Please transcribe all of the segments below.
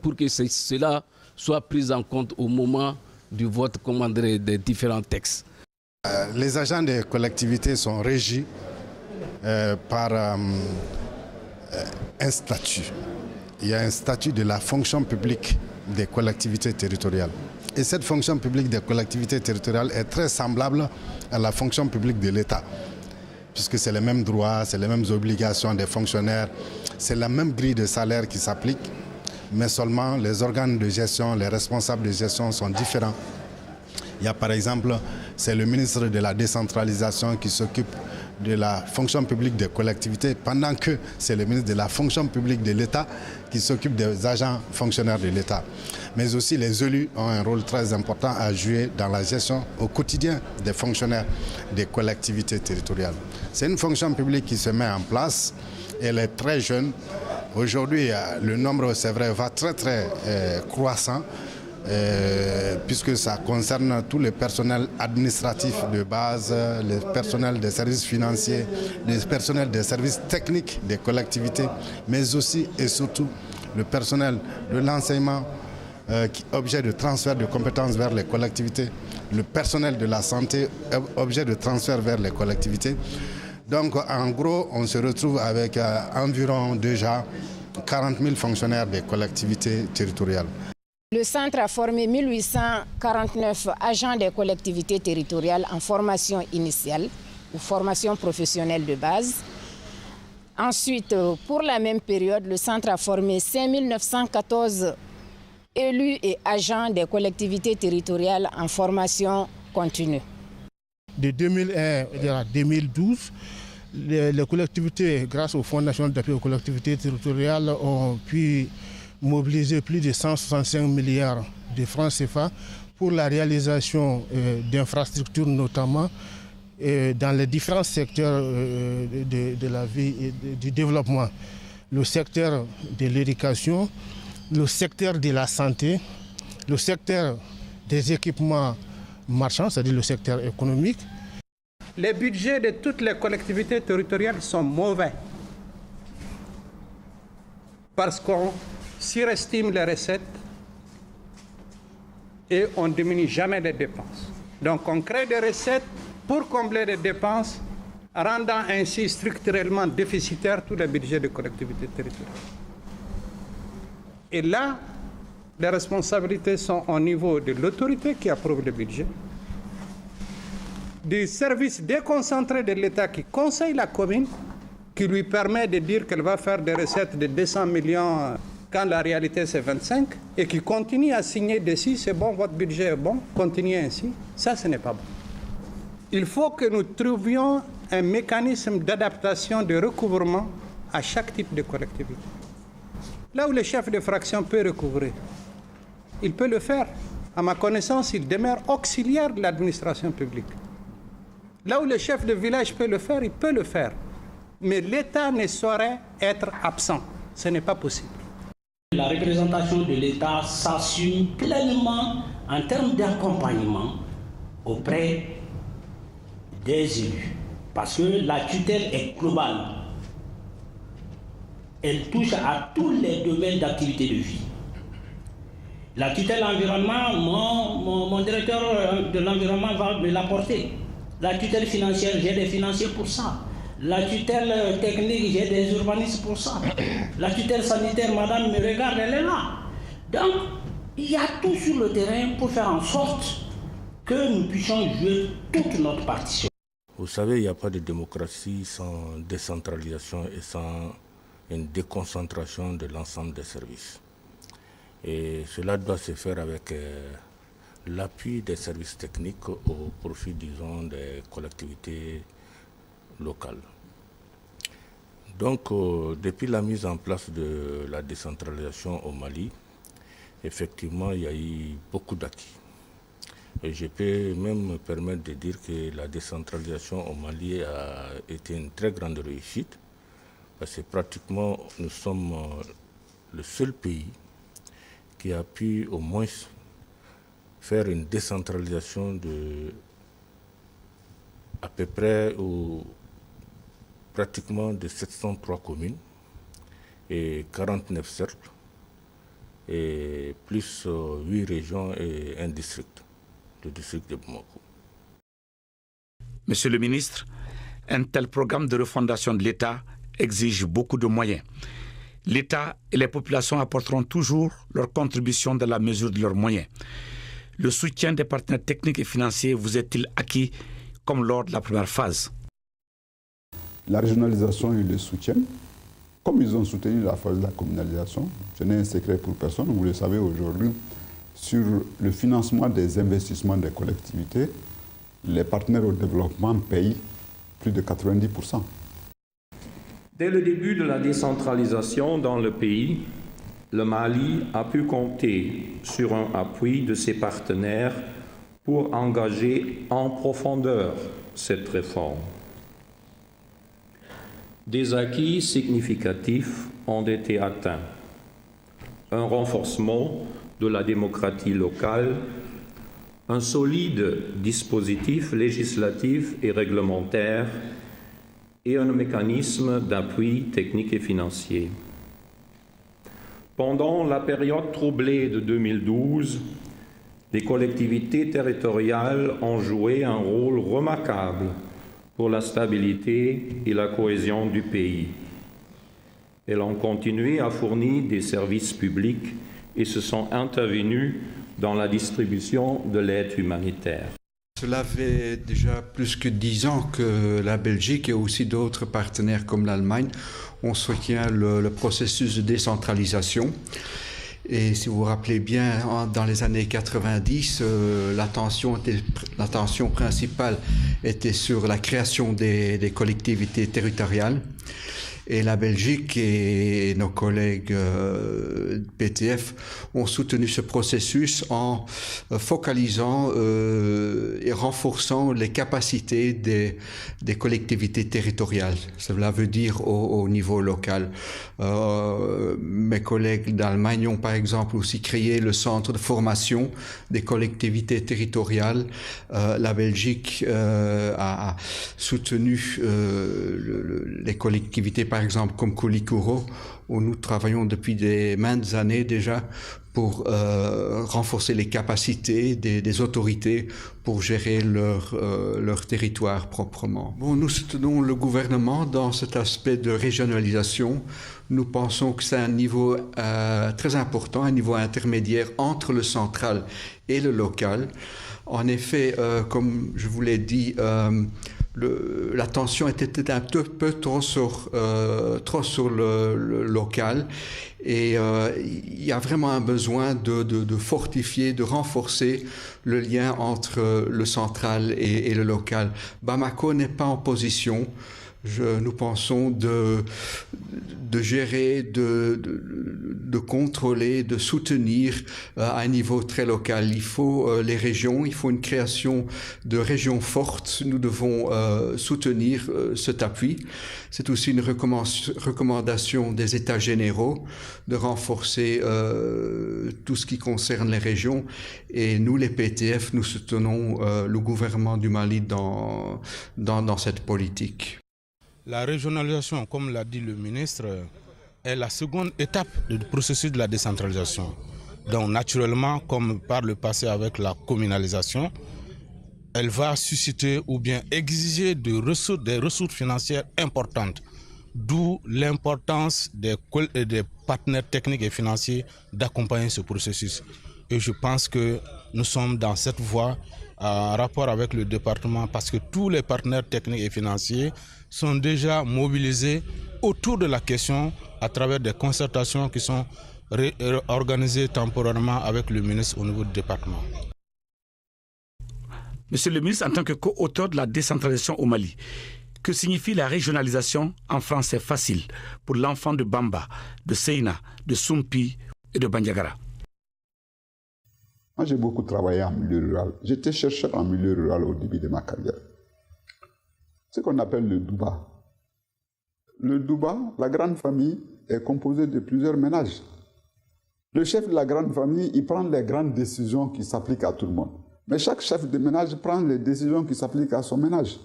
pour que cela soit pris en compte au moment du vote des différents textes. Les agents des collectivités sont régis par un statut. Il y a un statut de la fonction publique des collectivités territoriales. Et cette fonction publique des collectivités territoriales est très semblable à la fonction publique de l'État, puisque c'est les mêmes droits, c'est les mêmes obligations des fonctionnaires, c'est la même grille de salaire qui s'applique, mais seulement les organes de gestion, les responsables de gestion sont différents. Il y a par exemple, c'est le ministre de la décentralisation qui s'occupe de la fonction publique des collectivités, pendant que c'est le ministre de la fonction publique de l'État qui s'occupe des agents fonctionnaires de l'État. Mais aussi les élus ont un rôle très important à jouer dans la gestion au quotidien des fonctionnaires des collectivités territoriales. C'est une fonction publique qui se met en place, elle est très jeune. Aujourd'hui, le nombre, c'est vrai, va très croissant. Puisque ça concerne tous les personnels administratifs de base, les personnels des services financiers, les personnels des services techniques des collectivités, mais aussi et surtout le personnel de l'enseignement objet de transfert de compétences vers les collectivités, le personnel de la santé objet de transfert vers les collectivités. Donc en gros, on se retrouve avec environ déjà 40 000 fonctionnaires des collectivités territoriales. Le centre a formé 1849 agents des collectivités territoriales en formation initiale ou formation professionnelle de base. Ensuite, pour la même période, le centre a formé 5914 élus et agents des collectivités territoriales en formation continue. De 2001 à 2012, les collectivités, grâce au Fonds national d'appui aux collectivités territoriales, ont pu mobiliser plus de 165 milliards de francs CFA pour la réalisation d'infrastructures, notamment dans les différents secteurs de la vie et du développement. Le secteur de l'éducation, le secteur de la santé, le secteur des équipements marchands, c'est-à-dire le secteur économique. Les budgets de toutes les collectivités territoriales sont mauvais parce qu'on surestime les recettes et on ne diminue jamais les dépenses. Donc on crée des recettes pour combler les dépenses, rendant ainsi structurellement déficitaires tous les budgets des collectivités territoriales. Et là, les responsabilités sont au niveau de l'autorité qui approuve le budget, du service déconcentré de l'État qui conseille la commune, qui lui permet de dire qu'elle va faire des recettes de 200 millions quand la réalité c'est 25, et qui continue à signer dessus, c'est bon, votre budget est bon, continuez ainsi. Ça, ce n'est pas bon. Il faut que nous trouvions un mécanisme d'adaptation, de recouvrement à chaque type de collectivité. Là où le chef de fraction peut recouvrer, il peut le faire. À ma connaissance, il demeure auxiliaire de l'administration publique. Là où le chef de village peut le faire, il peut le faire. Mais l'État ne saurait être absent. Ce n'est pas possible. La représentation de l'État s'assume pleinement en termes d'accompagnement auprès des élus. Parce que la tutelle est globale. Elle touche à tous les domaines d'activité de vie. La tutelle environnement, mon directeur de l'environnement va me l'apporter. La tutelle financière, j'ai des financiers pour ça. La tutelle technique, j'ai des urbanistes pour ça. La tutelle sanitaire, madame me regarde, elle est là. Donc, il y a tout sur le terrain pour faire en sorte que nous puissions jouer toute notre partition. Vous savez, il n'y a pas de démocratie sans décentralisation et sans une déconcentration de l'ensemble des services. Et cela doit se faire avec l'appui des services techniques au profit, disons, des collectivités locales. Donc, depuis la mise en place de la décentralisation au Mali, effectivement, il y a eu beaucoup d'acquis. Et je peux même me permettre de dire que la décentralisation au Mali a été une très grande réussite, parce que pratiquement, nous sommes le seul pays qui a pu au moins faire une décentralisation de à peu près ou pratiquement de 703 communes et 49 cercles et plus 8 régions et un district, le district de Bamako. Monsieur le ministre, un tel programme de refondation de l'État exige beaucoup de moyens. L'État et les populations apporteront toujours leur contribution dans la mesure de leurs moyens. Le soutien des partenaires techniques et financiers vous est-il acquis comme lors de la première phase? La régionalisation, ils le soutiennent, comme ils ont soutenu la phase de la communalisation. Ce n'est un secret pour personne, vous le savez aujourd'hui, sur le financement des investissements des collectivités, les partenaires au développement payent plus de 90%. Dès le début de la décentralisation dans le pays, le Mali a pu compter sur un appui de ses partenaires pour engager en profondeur cette réforme. Des acquis significatifs ont été atteints. Un renforcement de la démocratie locale, un solide dispositif législatif et réglementaire et un mécanisme d'appui technique et financier. Pendant la période troublée de 2012, les collectivités territoriales ont joué un rôle remarquable pour la stabilité et la cohésion du pays. Elles ont continué à fournir des services publics et se sont intervenues dans la distribution de l'aide humanitaire. Cela fait déjà plus que 10 ans que la Belgique et aussi d'autres partenaires comme l'Allemagne ont soutenu le processus de décentralisation. Et si vous vous rappelez bien, dans les années 90, l'attention principale était sur la création des collectivités territoriales. Et la Belgique et nos collègues PTF ont soutenu ce processus en focalisant et renforçant les capacités des collectivités territoriales. Cela veut dire au niveau local. Mes collègues d'Allemagne ont par exemple aussi créé le centre de formation des collectivités territoriales. La Belgique a soutenu les collectivités par exemple comme Koulikoro, où nous travaillons depuis des maintes années déjà pour renforcer les capacités des autorités pour gérer leur territoire proprement. Bon, nous soutenons le gouvernement dans cet aspect de régionalisation. Nous pensons que c'est un niveau très important, un niveau intermédiaire entre le central et le local. En effet, comme je vous l'ai dit, l'attention était un peu trop sur le local et il y a vraiment un besoin de fortifier, de renforcer le lien entre le central et le local. Bamako n'est pas en position, nous pensons, de gérer, de contrôler, de soutenir à un niveau très local. Il faut les régions, il faut une création de régions fortes. Nous devons soutenir cet appui. C'est aussi une recommandation des États généraux de renforcer tout ce qui concerne les régions. Et nous, les PTF, nous soutenons le gouvernement du Mali dans cette politique. La régionalisation, comme l'a dit le ministre, est la seconde étape du processus de la décentralisation. Donc naturellement, comme par le passé avec la communalisation, elle va susciter ou bien exiger des ressources financières importantes, d'où l'importance des partenaires techniques et financiers d'accompagner ce processus. Et je pense que nous sommes dans cette voie en rapport avec le département parce que tous les partenaires techniques et financiers sont déjà mobilisés autour de la question à travers des concertations qui sont organisées temporairement avec le ministre au niveau du département. Monsieur le ministre, en tant que co-auteur de la décentralisation au Mali, que signifie la régionalisation en français facile pour l'enfant de Bamba, de Seyna, de Sumpi et de Bandiagara? Moi, j'ai beaucoup travaillé en milieu rural. J'étais chercheur en milieu rural au début de ma carrière. Ce qu'on appelle le Douba. Le Douba, la grande famille, est composée de plusieurs ménages. Le chef de la grande famille, il prend les grandes décisions qui s'appliquent à tout le monde. Mais chaque chef de ménage prend les décisions qui s'appliquent à son ménage.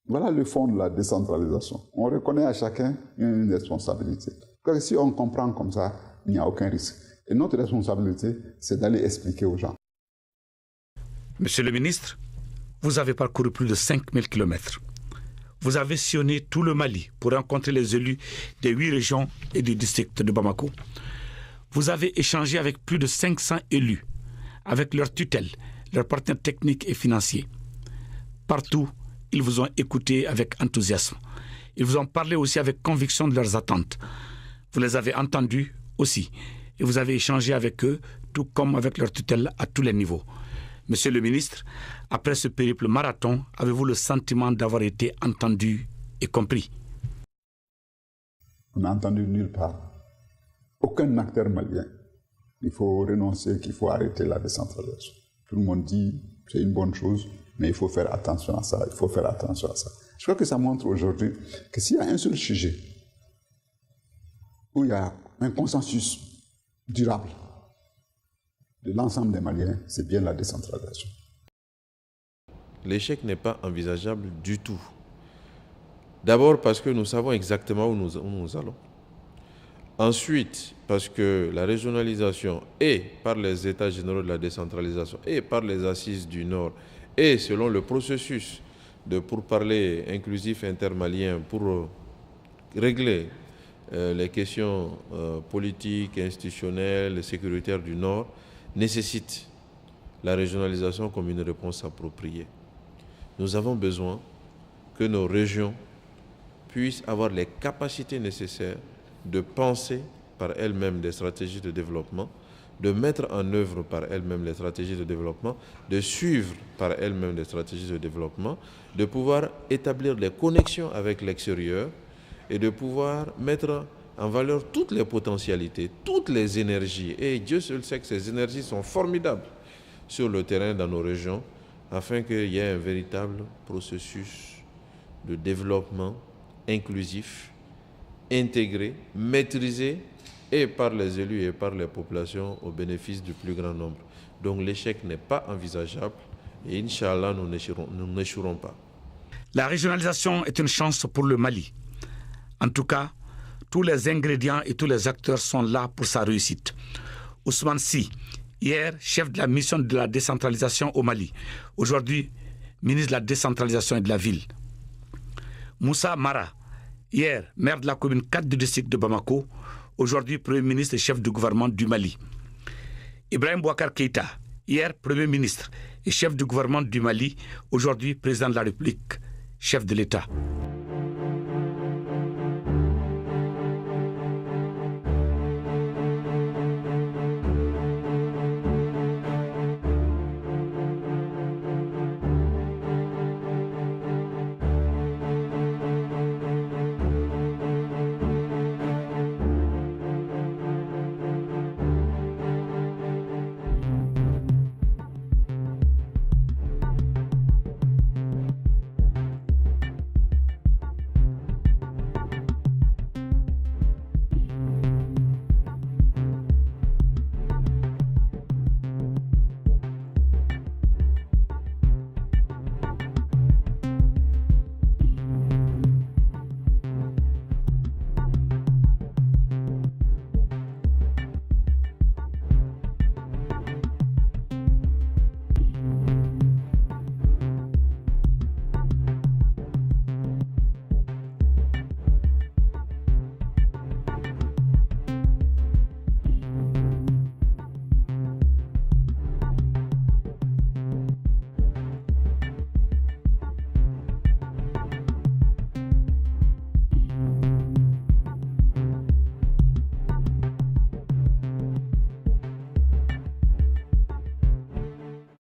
Voilà le fond de la décentralisation. On reconnaît à chacun une responsabilité. Car si on comprend comme ça, il n'y a aucun risque. Et notre responsabilité, c'est d'aller expliquer aux gens. Monsieur le ministre, vous avez parcouru plus de 5000 km. Vous avez sillonné tout le Mali pour rencontrer les élus des 8 régions et du district de Bamako. Vous avez échangé avec plus de 500 élus, avec leurs tutelles, leurs partenaires techniques et financiers. Partout, ils vous ont écouté avec enthousiasme. Ils vous ont parlé aussi avec conviction de leurs attentes. Vous les avez entendus aussi et vous avez échangé avec eux, tout comme avec leurs tutelles à tous les niveaux. Monsieur le ministre, après ce périple marathon, avez-vous le sentiment d'avoir été entendu et compris? On n'a entendu nulle part. Aucun acteur malien. Il faut renoncer, qu'il faut arrêter la décentralisation. Tout le monde dit que c'est une bonne chose, mais il faut faire attention à ça, il faut faire attention à ça. Je crois que ça montre aujourd'hui que s'il y a un seul sujet où il y a un consensus durable de l'ensemble des Maliens, c'est bien la décentralisation. L'échec n'est pas envisageable du tout. D'abord parce que nous savons exactement où nous allons. Ensuite, parce que la régionalisation et par les états généraux de la décentralisation et par les assises du Nord et selon le processus de pourparlers inclusif intermalien pour régler les questions politiques, institutionnelles et sécuritaires du Nord nécessite la régionalisation comme une réponse appropriée. Nous avons besoin que nos régions puissent avoir les capacités nécessaires de penser par elles-mêmes des stratégies de développement, de mettre en œuvre par elles-mêmes les stratégies de développement, de suivre par elles-mêmes les stratégies de développement, de pouvoir établir des connexions avec l'extérieur et de pouvoir mettre en valeur toutes les potentialités, toutes les énergies. Et Dieu seul sait que ces énergies sont formidables sur le terrain dans nos régions, afin qu'il y ait un véritable processus de développement inclusif, intégré, maîtrisé, et par les élus et par les populations au bénéfice du plus grand nombre. Donc l'échec n'est pas envisageable et Inch'Allah, nous n'échouerons pas. La régionalisation est une chance pour le Mali. En tout cas, tous les ingrédients et tous les acteurs sont là pour sa réussite. Ousmane Sy, hier chef de la mission de la décentralisation au Mali, aujourd'hui ministre de la décentralisation et de la ville. Moussa Mara, hier maire de la commune 4 du district de Bamako, aujourd'hui Premier ministre et chef du gouvernement du Mali. Ibrahim Boubacar Keïta, hier Premier ministre et chef du gouvernement du Mali, aujourd'hui président de la République, chef de l'État.